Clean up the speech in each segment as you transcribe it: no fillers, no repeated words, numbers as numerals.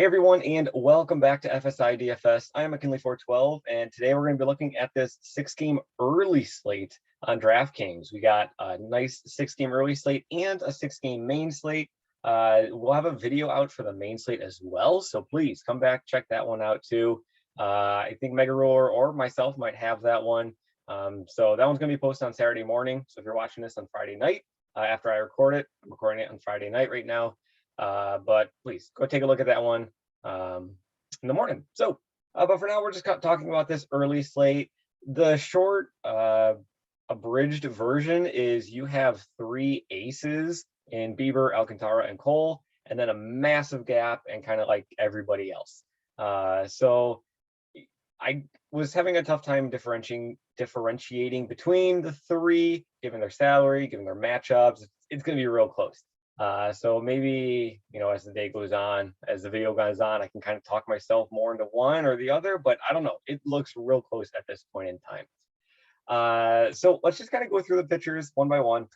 Hey everyone, and welcome back to FSi DFS. I am McKinley412, and today we're going to be looking at this 6-game early slate on DraftKings. We got a nice 6-game early slate and a 6-game main slate. We'll have a video out for the main slate as well, so please come back, check that one out too. I think Mega Roller or myself might have that one. So that one's going to be posted on Saturday morning. So if you're watching this on Friday night, after I record it, I'm recording it on Friday night right now. But please go take a look at that one in the morning. So, but for now, we're just talking about this early slate. The short, abridged version is you have 3 aces in Bieber, Alcantara, and Cole, and then a massive gap and kind of like everybody else. So I was having a tough time differentiating between the 3, given their salary, given their matchups. It's going to be real close. So maybe, as the day goes on, as the video goes on, I can kind of talk myself more into one or the other, but I don't know. It looks real close at this point in time. So let's just kind of go through the pitchers one by one,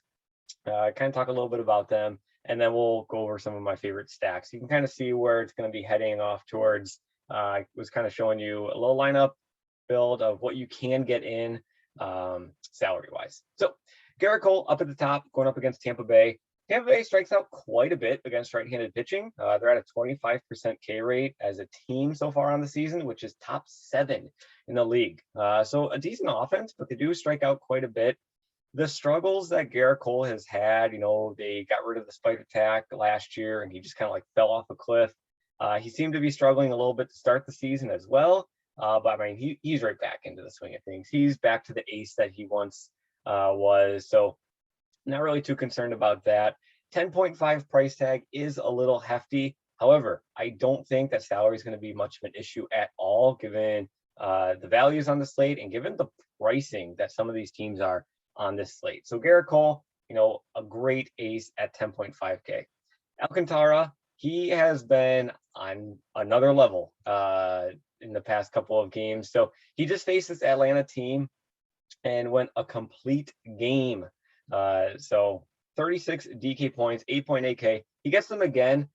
kind of talk a little bit about them, and then we'll go over some of my favorite stacks. You can kind of see where it's going to be heading off towards. I was kind of showing you a little lineup build of what you can get in salary-wise. So Garrett Cole up at the top, going up against Tampa Bay. Tampa Bay strikes out quite a bit against right-handed pitching. They're at a 25% K rate as a team so far on the season, which is top 7 in the league. So a decent offense, but they do strike out quite a bit. The struggles that Garrett Cole has had, they got rid of the spike attack last year, and he just kind of like fell off a cliff. He seemed to be struggling a little bit to start the season as well. But I mean, he's right back into the swing of things. He's back to the ace that he once was. So not really too concerned about that. 10.5 price tag is a little hefty. However, I don't think that salary is going to be much of an issue at all, given the values on the slate and given the pricing that some of these teams are on this slate. So Garrett Cole, a great ace at 10.5K. Alcantara, he has been on another level in the past couple of games. So he just faced this Atlanta team and went a complete game. So 36 DK points, 8.8K. He gets them again.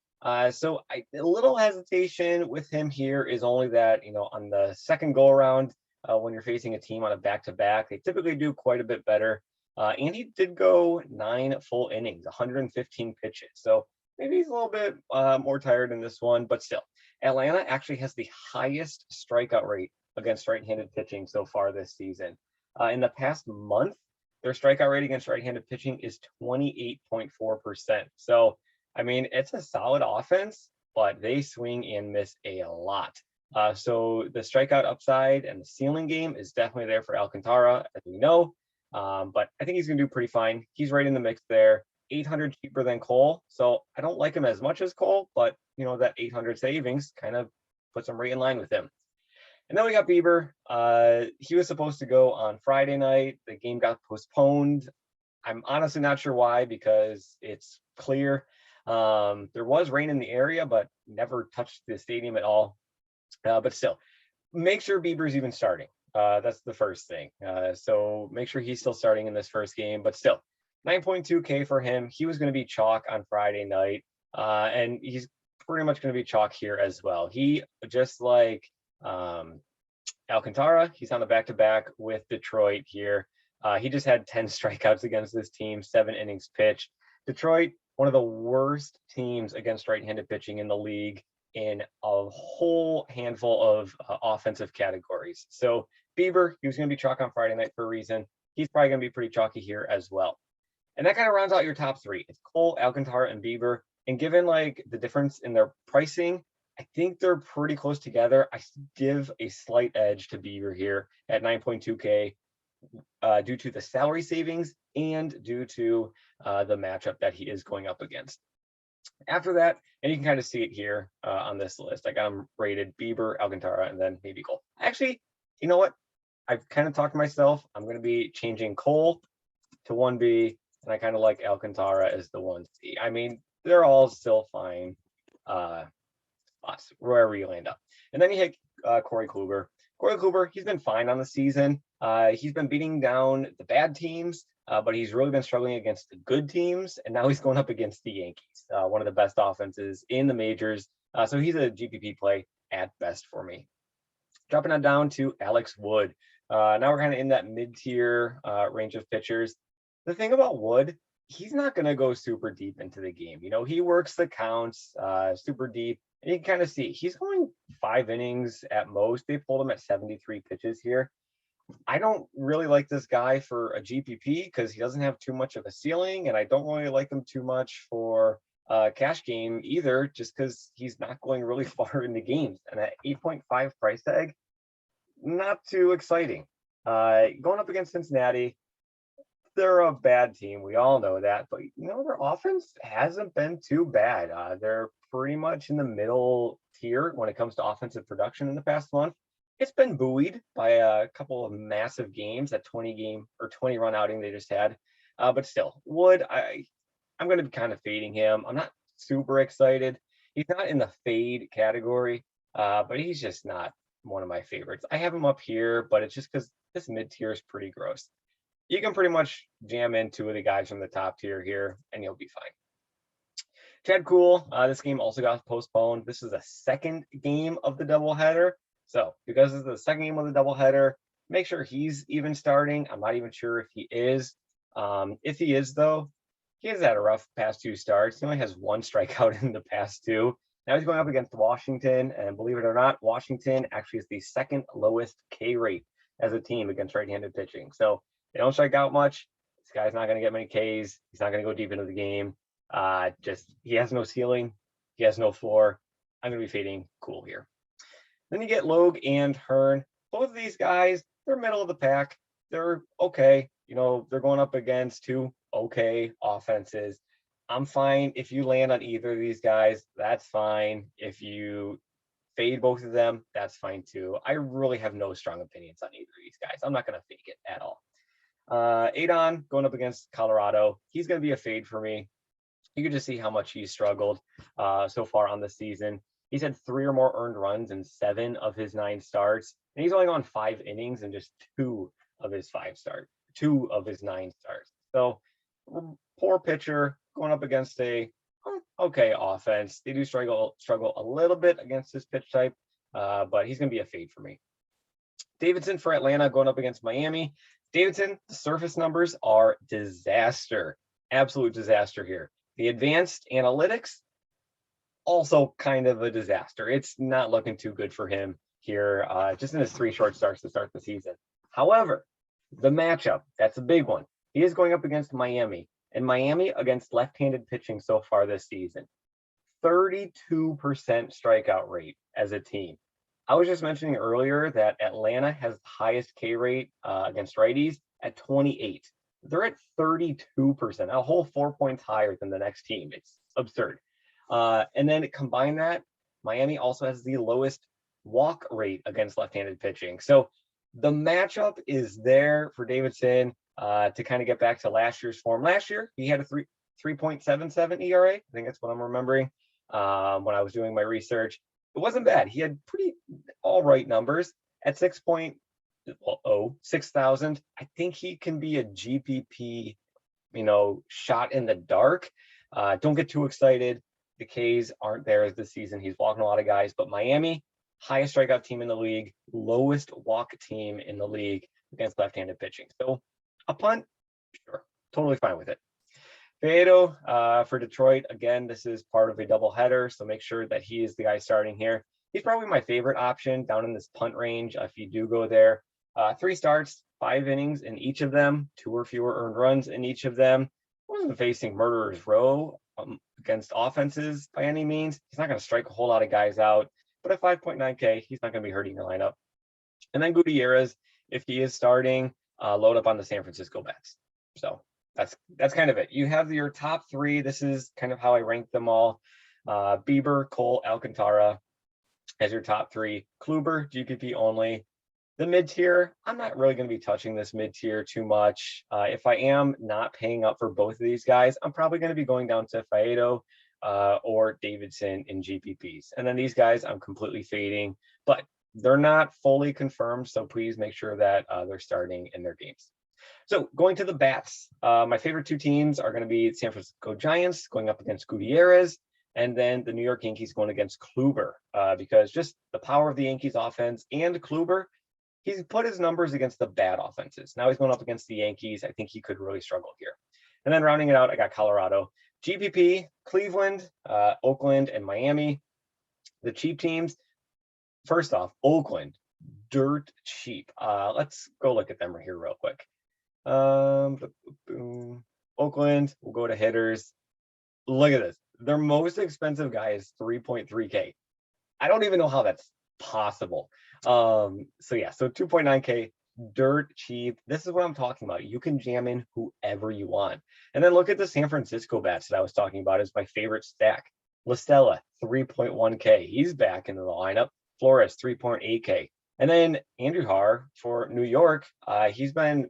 So a little hesitation with him here is only that, on the second go around, when you're facing a team on a back-to-back, they typically do quite a bit better. And he did go 9 full innings, 115 pitches. So maybe he's a little bit more tired in this one, but still. Atlanta actually has the highest strikeout rate against right-handed pitching so far this season. In the past month, their strikeout rate against right-handed pitching is 28.4%. So, I mean, it's a solid offense, but they swing and miss a lot. So the strikeout upside and the ceiling game is definitely there for Alcantara, as we know. But I think he's going to do pretty fine. He's right in the mix there. 800 cheaper than Cole. So I don't like him as much as Cole, but, that 800 savings kind of puts him right in line with him. And then we got Bieber. He was supposed to go on Friday night. The game got postponed. I'm honestly not sure why, because it's clear. There was rain in the area, but never touched the stadium at all. But still, make sure Bieber's even starting. That's the first thing. So make sure he's still starting in this first game. But still, 9.2K for him. He was going to be chalk on Friday night. And he's pretty much going to be chalk here as well. He, just like Alcantara, he's on the back-to-back with Detroit here. He just had 10 strikeouts against this team, 7 innings pitched. Detroit, one of the worst teams against right-handed pitching in the league in a whole handful of offensive categories. So Bieber, he was going to be chalk on Friday night for a reason. He's probably going to be pretty chalky here as well. And that kind of rounds out your top 3. It's Cole, Alcantara, and Bieber. And given like the difference in their pricing, I think they're pretty close together. I give a slight edge to Bieber here at 9.2K due to the salary savings and due to the matchup that he is going up against. After that, and you can kind of see it here on this list, I got him rated Bieber, Alcantara, and then maybe Cole. Actually, you know what? I've kind of talked to myself. I'm going to be changing Cole to 1B, and I kind of like Alcantara as the 1C. I mean, they're all still fine. Wherever you land up. And then you hit Corey Kluber. Corey Kluber, he's been fine on the season. He's been beating down the bad teams, but he's really been struggling against the good teams. And now he's going up against the Yankees, one of the best offenses in the majors. So he's a GPP play at best for me. Dropping on down to Alex Wood. Now we're kind of in that mid-tier range of pitchers. The thing about Wood, he's not going to go super deep into the game. He works the counts super deep. And you can kind of see he's going 5 innings at most. They pulled him at 73 pitches here. I don't really like this guy for a GPP because he doesn't have too much of a ceiling, and I don't really like him too much for a cash game either, just because he's not going really far into games. And at 8.5 price tag, not too exciting. Going up against Cincinnati, they're a bad team. We all know that, but their offense hasn't been too bad. They're pretty much in the middle tier when it comes to offensive production in the past month. It's been buoyed by a couple of massive games, that 20 run outing they just had. But still, Wood, I'm going to be kind of fading him. I'm not super excited. He's not in the fade category, but he's just not one of my favorites. I have him up here, but it's just because this mid tier is pretty gross. You can pretty much jam in 2 of the guys from the top tier here, and you'll be fine. Chad Kuhl, this game also got postponed. This is the second game of the doubleheader. So because this is the second game of the doubleheader, make sure he's even starting. I'm not even sure if he is. If he is, though, he has had a rough past 2 starts. He only has 1 strikeout in the past 2. Now he's going up against Washington, and believe it or not, Washington actually is the second lowest K rate as a team against right-handed pitching. So they don't strike out much. This guy's not going to get many Ks. He's not going to go deep into the game. He has no ceiling. He has no floor. I'm going to be fading Kuhl here. Then you get Logue and Hearn. Both of these guys, they're middle of the pack. They're okay. They're going up against 2 okay offenses. I'm fine if you land on either of these guys. That's fine. If you fade both of them, that's fine too. I really have no strong opinions on either of these guys. I'm not going to fake it at all. Adon going up against Colorado. He's going to be a fade for me. You can just see how much he's struggled so far on the season. He's had 3 or more earned runs in 7 of his 9 starts, and he's only gone 5 innings in just 2 of his 9 starts. So poor pitcher going up against a okay offense. They do struggle a little bit against this pitch type, but he's going to be a fade for me. Davidson for Atlanta going up against Miami. Davidson, the surface numbers are disaster. Absolute disaster here. The advanced analytics, also kind of a disaster. It's not looking too good for him here, just in his 3 short starts to start the season. However, the matchup, that's a big one. He is going up against Miami, and Miami against left-handed pitching so far this season. 32% strikeout rate as a team. I was just mentioning earlier that Atlanta has the highest K rate against righties at 28. They're at 32%, a whole 4 points higher than the next team. It's absurd. And then combine that, Miami also has the lowest walk rate against left-handed pitching. So the matchup is there for Davidson to kind of get back to last year's form. Last year, he had a 3.77 ERA. I think that's what I'm remembering when I was doing my research. It wasn't bad. He had pretty all right numbers at 6,000. I think he can be a GPP, shot in the dark. Don't get too excited. The Ks aren't there this season. He's walking a lot of guys, but Miami, highest strikeout team in the league, lowest walk team in the league against left-handed pitching. So a punt, sure, totally fine with it. Faedo for Detroit, again, this is part of a doubleheader, so make sure that he is the guy starting here. He's probably my favorite option down in this punt range if you do go there. 3 starts, 5 innings in each of them, 2 or fewer earned runs in each of them. Wasn't facing murderer's row against offenses by any means. He's not going to strike a whole lot of guys out, but at 5.9K, he's not going to be hurting your lineup. And then Gutierrez, if he is starting, load up on the San Francisco bets. So that's kind of it. You have your top 3. This is kind of how I rank them all. Bieber, Cole, Alcantara as your top 3. Kluber, GPP only. The mid-tier, I'm not really going to be touching this mid-tier too much. If I am not paying up for both of these guys, I'm probably going to be going down to Faedo or Davidson in GPPs. And then these guys I'm completely fading, but they're not fully confirmed, so please make sure that they're starting in their games. So going to the bats, my favorite 2 teams are going to be San Francisco Giants going up against Gutierrez. And then the New York Yankees going against Kluber, because just the power of the Yankees offense and Kluber, he's put his numbers against the bad offenses. Now he's going up against the Yankees. I think he could really struggle here. And then rounding it out, I got Colorado. GPP, Cleveland, Oakland, and Miami. The cheap teams, first off, Oakland, dirt cheap. Let's go look at them right here real quick. Oakland, we'll go to hitters. Look at this. Their most expensive guy is 3.3K. I don't even know how that's possible. So yeah, so 2.9K, dirt cheap. This is what I'm talking about. You can jam in whoever you want. And then look at the San Francisco bats that I was talking about as my favorite stack. La Stella, 3.1K. He's back into the lineup. Flores, 3.8K. And then Andrew Har for New York, he's been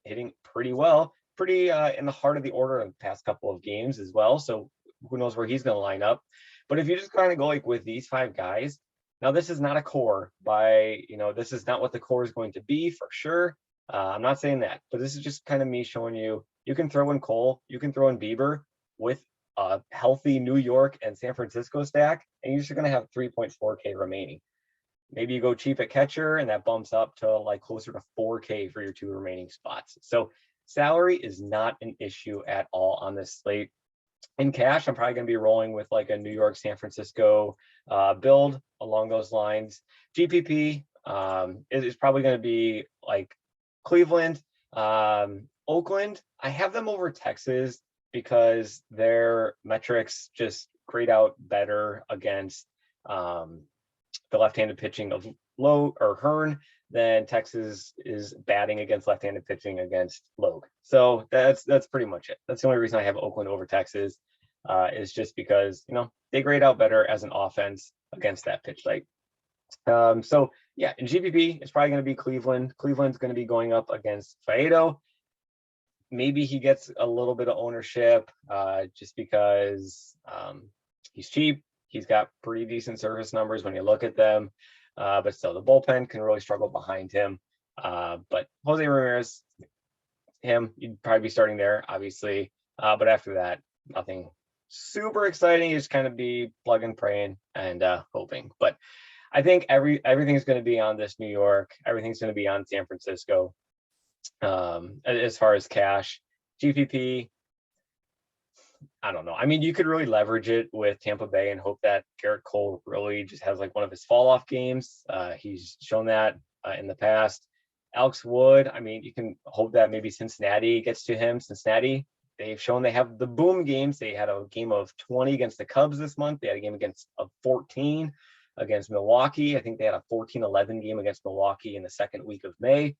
hitting pretty well, pretty in the heart of the order in the past couple of games as well. So who knows where he's going to line up. But if you just kind of go like with these 5 guys, now this is not a core this is not what the core is going to be for sure. I'm not saying that, but this is just kind of me showing you can throw in Cole, you can throw in Bieber with a healthy New York and San Francisco stack, and you're just going to have 3.4K remaining. Maybe you go cheap at catcher and that bumps up to like closer to 4K for your 2 remaining spots. So salary is not an issue at all on this slate. In cash, I'm probably going to be rolling with like a New York, San Francisco build along those lines. GPP is probably going to be like Cleveland, Oakland. I have them over Texas because their metrics just grade out better against the left-handed pitching of Hearn than Texas is batting against left-handed pitching against Logue. So that's pretty much it. That's the only reason I have Oakland over Texas, is just because they grade out better as an offense against that pitch type. So yeah, in GPP, it's probably going to be Cleveland. Cleveland's going to be going up against Faedo. Maybe he gets a little bit of ownership just because he's cheap. He's got pretty decent service numbers when you look at them. But still, the bullpen can really struggle behind him. But Jose Ramirez, you'd probably be starting there, obviously. But after that, nothing super exciting. You just kind of be plug and praying and hoping. But I think everything's going to be on this New York. Everything's going to be on San Francisco. As far as cash, GPP, I don't know. I mean, you could really leverage it with Tampa Bay and hope that Garrett Cole really just has like one of his fall off games. He's shown that in the past. Alex Wood, I mean, you can hope that maybe Cincinnati gets to him. Cincinnati, they've shown they have the boom games. They had a game of 20 against the Cubs this month. They had a game of 14 against Milwaukee. I think they had a 14-11 game against Milwaukee in the second week of May.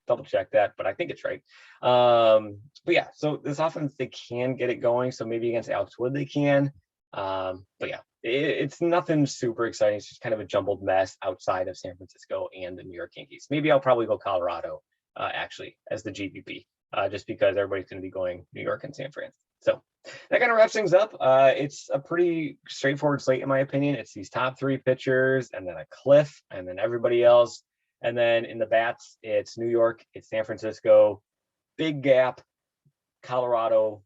Double check that, but I think it's right. But yeah, so this offense, they can get it going. So maybe against Alex Wood, they can. But yeah, it's nothing super exciting. It's just kind of a jumbled mess outside of San Francisco and the New York Yankees. Maybe I'll probably go Colorado actually as the GPP, just because everybody's going to be going New York and San Fran. So that kind of wraps things up. It's a pretty straightforward slate, in my opinion. It's these top 3 pitchers and then a cliff and then everybody else. And then in the bats, it's New York, it's San Francisco, big gap, Colorado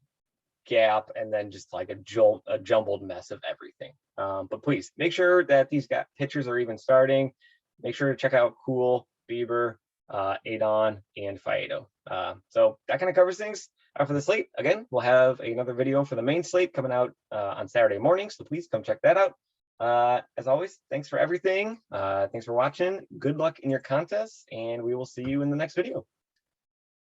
gap, and then just like a jumbled mess of everything. But please make sure that these pitchers are even starting. Make sure to check out Cool, Bieber, Adon, and Faedo. So that kind of covers things for the slate. Again, we'll have another video for the main slate coming out on Saturday morning. So please come check that out. As always, thanks for everything. Thanks for watching. Good luck in your contests, and we will see you in the next video.